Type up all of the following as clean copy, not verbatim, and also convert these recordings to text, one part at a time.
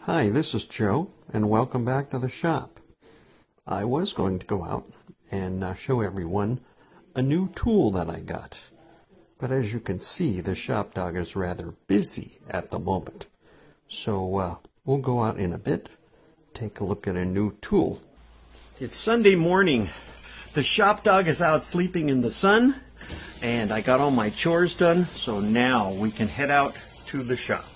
Hi, this is Joe, and welcome back to the shop. I was going to go out and show everyone a new tool that I got. But as you can see, the shop dog is rather busy at the moment. So we'll go out in a bit, take a look at a new tool. It's Sunday morning. The shop dog is out sleeping in the sun, and I got all my chores done, so now we can head out to the shop.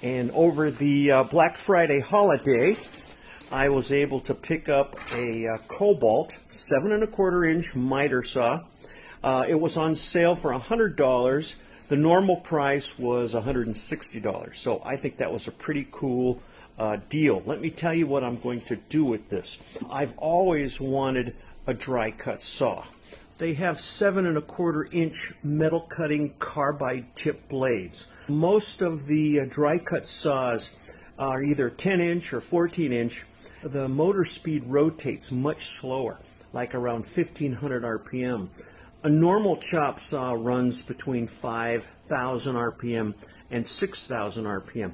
And over the Black Friday holiday, I was able to pick up a Cobalt 7 1/4 inch miter saw. It was on sale for $100. The normal price was $160. So I think that was a pretty cool deal. Let me tell you what I'm going to do with this. I've always wanted a dry cut saw. They have 7 1/4 inch metal cutting carbide tip blades. Most of the dry cut saws are either 10 inch or 14 inch. The motor speed rotates much slower, like around 1500 RPM. A normal chop saw runs between 5,000 RPM and 6,000 RPM.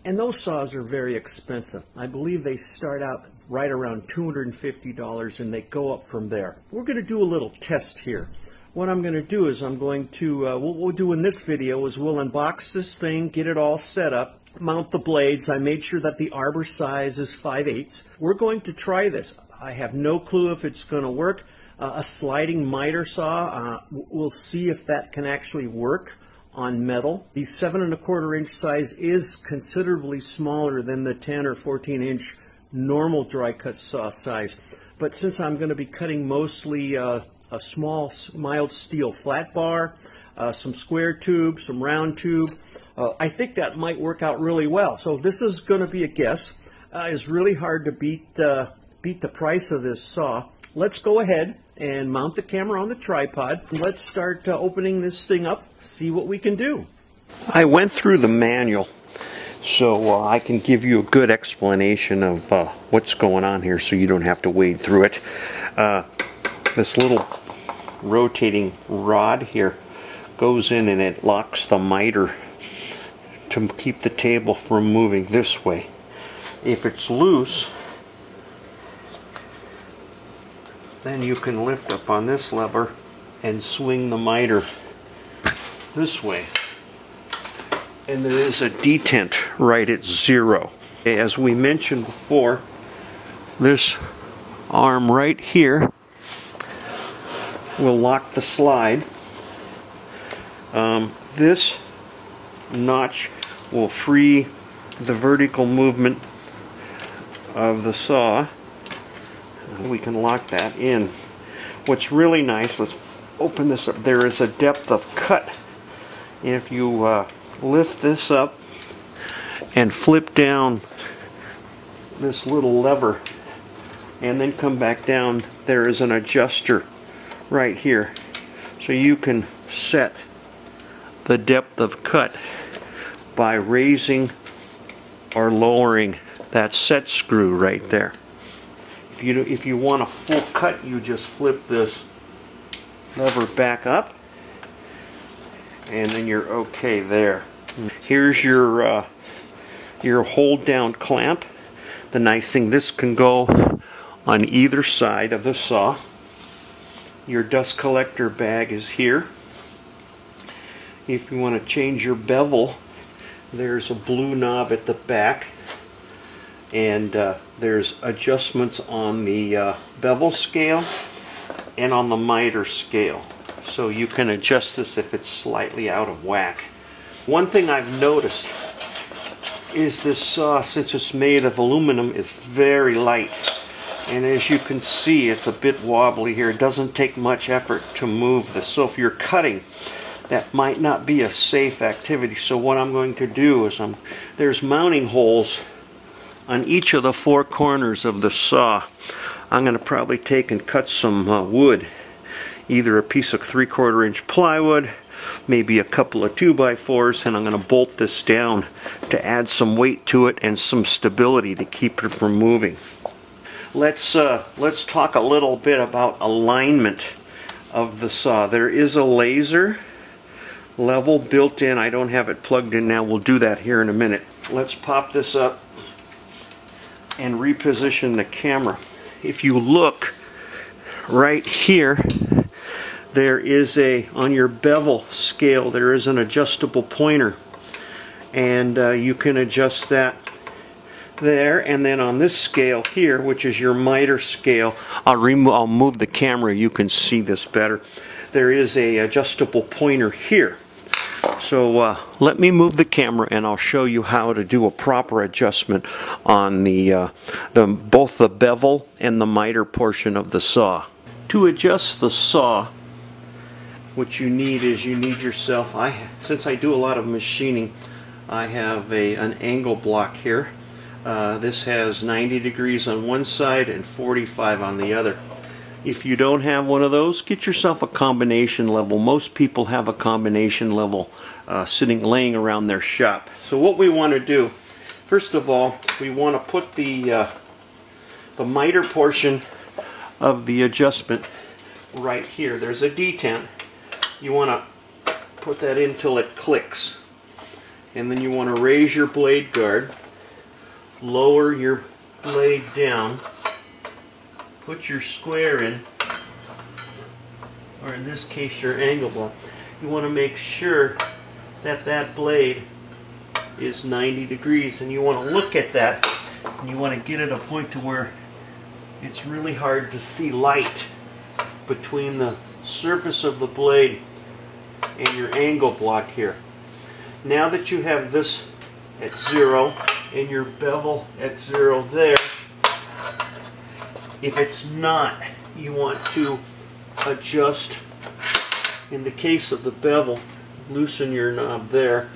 And those saws are very expensive. I believe they start out right around $250 and they go up from there. We're going to do a little test here. What I'm going to do is I'm going to, what we'll do in this video is we'll unbox this thing, get it all set up, mount the blades. I made sure that the arbor size is 5/8. We're going to try this. I have no clue if it's going to work. A sliding miter saw, we'll see if that can actually work on metal. The 7 1/4 inch size is considerably smaller than the 10 or 14 inch normal dry cut saw size. But since I'm going to be cutting mostly a small mild steel flat bar, some square tube, some round tube, I think that might work out really well. So this is going to be a guess. It's really hard to beat the price of this saw. Let's go ahead and mount the camera on the tripod. Let's start opening this thing up, see what we can do. I went through the manual, so I can give you a good explanation of what's going on here so you don't have to wade through it. This little rotating rod here goes in and it locks the miter to keep the table from moving this way. If it's loose, then you can lift up on this lever and swing the miter this way. And there is a detent right at 0. As we mentioned before, this arm right here will lock the slide. This notch will free the vertical movement of the saw. We can lock that in. What's really nice, let's open this up, there is a depth of cut. If you lift this up and flip down this little lever and then come back down, there is an adjuster right here. So you can set the depth of cut by raising or lowering that set screw right there. If you want a full cut, you just flip this lever back up and then you're okay there. Here's your hold down clamp. The nice thing, this can go on either side of the saw. Your dust collector bag is here. If you want to change your bevel, there's a blue knob at the back, and there's adjustments on the bevel scale and on the miter scale. So you can adjust this if it's slightly out of whack. One thing I've noticed is this saw, since it's made of aluminum, is very light. And as you can see, it's a bit wobbly here. It doesn't take much effort to move this. So if you're cutting, that might not be a safe activity. So what I'm going to do is there's mounting holes on each of the 4 corners of the saw. I'm going to probably take and cut some wood, either a piece of 3/4 inch plywood, maybe a couple of 2x4s, and I'm going to bolt this down to add some weight to it and some stability to keep it from moving. Let's talk a little bit about alignment of the saw. There is a laser level built in. I don't have it plugged in now. We'll do that here in a minute. Let's pop this up and reposition the camera. If you look right here, there is on your bevel scale, there is an adjustable pointer, and you can adjust that there. And then on this scale here, which is your miter scale, I'll move the camera, you can see this better. There is a adjustable pointer here. So let me move the camera and I'll show you how to do a proper adjustment on both the bevel and the miter portion of the saw. To adjust the saw, what you need is yourself, since I do a lot of machining, I have an angle block here. This has 90 degrees on one side and 45 on the other. If you don't have one of those, get yourself a combination level. Most people have a combination level laying around their shop. So what we want to do, first of all, we want to put the miter portion of the adjustment right here. There's a detent. You want to put that in till it clicks. And then you want to raise your blade guard, lower your blade down, put your square in, or in this case your angle block. You want to make sure that that blade is 90 degrees, and you want to look at that and you want to get at a point to where it's really hard to see light between the surface of the blade and your angle block here. Now that you have this at 0 and your bevel at 0 there, if it's not, you want to adjust. In the case of the bevel, loosen your knob there,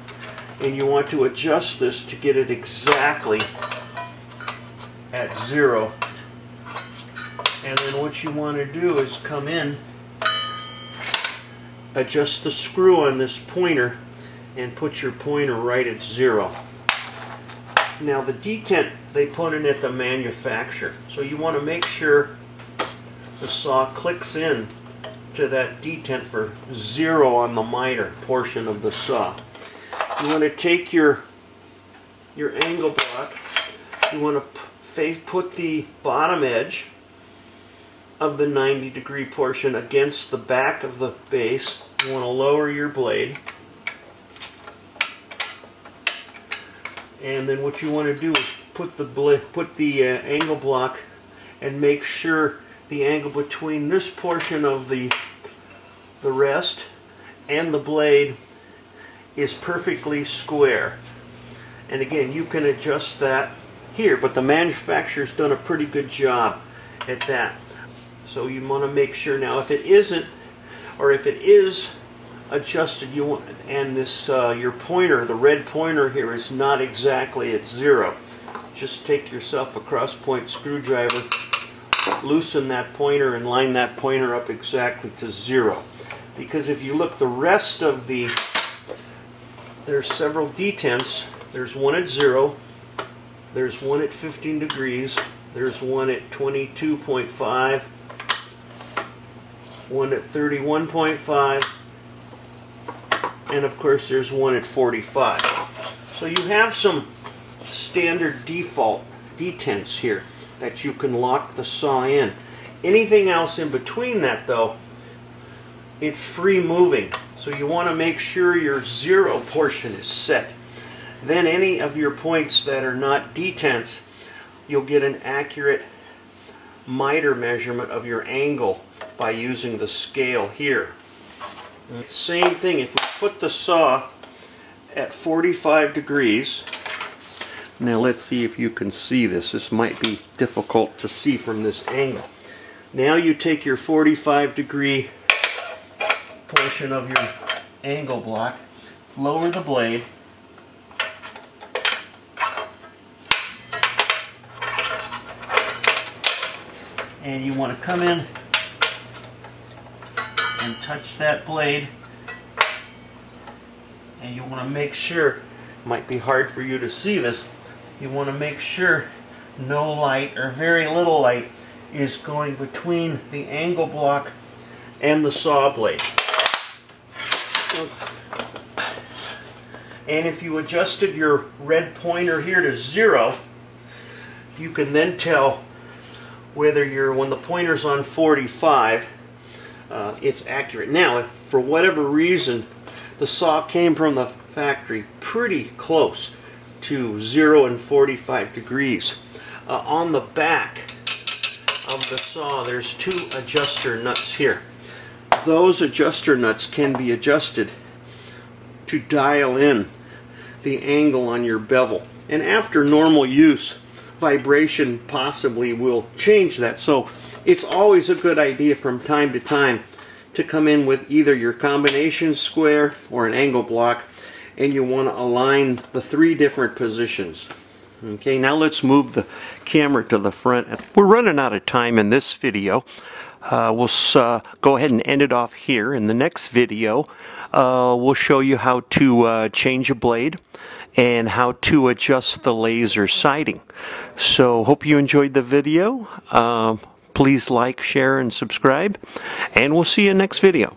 and you want to adjust this to get it exactly at 0. And then what you want to do is come in, adjust the screw on this pointer, and put your pointer right at 0. Now the detent, they put in at the manufacturer, so you want to make sure the saw clicks in to that detent for 0 on the miter portion of the saw. You want to take your angle block, you want to put the bottom edge of the 90 degree portion against the back of the base. You want to lower your blade, and then what you want to do is put the angle block and make sure the angle between this portion of the rest and the blade is perfectly square. And again, you can adjust that here, but the manufacturer's done a pretty good job at that. So you want to make sure. Now if it isn't, or if it is adjusted, you want, and this your pointer, the red pointer here, is not exactly at 0, just take yourself a cross point screwdriver, loosen that pointer and line that pointer up exactly to 0. Because if you look, the rest of there's several detents. There's one at 0, there's one at 15 degrees, there's one at 22.5, one at 31.5, and of course there's one at 45. So you have some standard default detents here that you can lock the saw in. Anything else in between that, though, it's free moving. So you want to make sure your 0 portion is set. Then any of your points that are not detents, you'll get an accurate miter measurement of your angle by using the scale here. Same thing, if we put the saw at 45 degrees, now let's see if you can see this. This might be difficult to see from this angle. Now you take your 45 degree portion of your angle block, lower the blade, and you want to come in and touch that blade, and you want to make sure, it might be hard for you to see this, you want to make sure no light or very little light is going between the angle block and the saw blade. And if you adjusted your red pointer here to 0, you can then tell whether when the pointer's on 45, it's accurate. Now, if for whatever reason the saw came from the factory pretty close to 0 and 45 degrees, on the back of the saw there's 2 adjuster nuts here. Those adjuster nuts can be adjusted to dial in the angle on your bevel. And after normal use, vibration possibly will change that. So it's always a good idea from time to time to come in with either your combination square or an angle block, and you want to align the 3 different positions. Okay, now let's move the camera to the front. We're running out of time in this video. We'll go ahead and end it off here. In the next video, we'll show you how to change a blade and how to adjust the laser sighting. So hope you enjoyed the video. Please like, share, and subscribe, and we'll see you next video.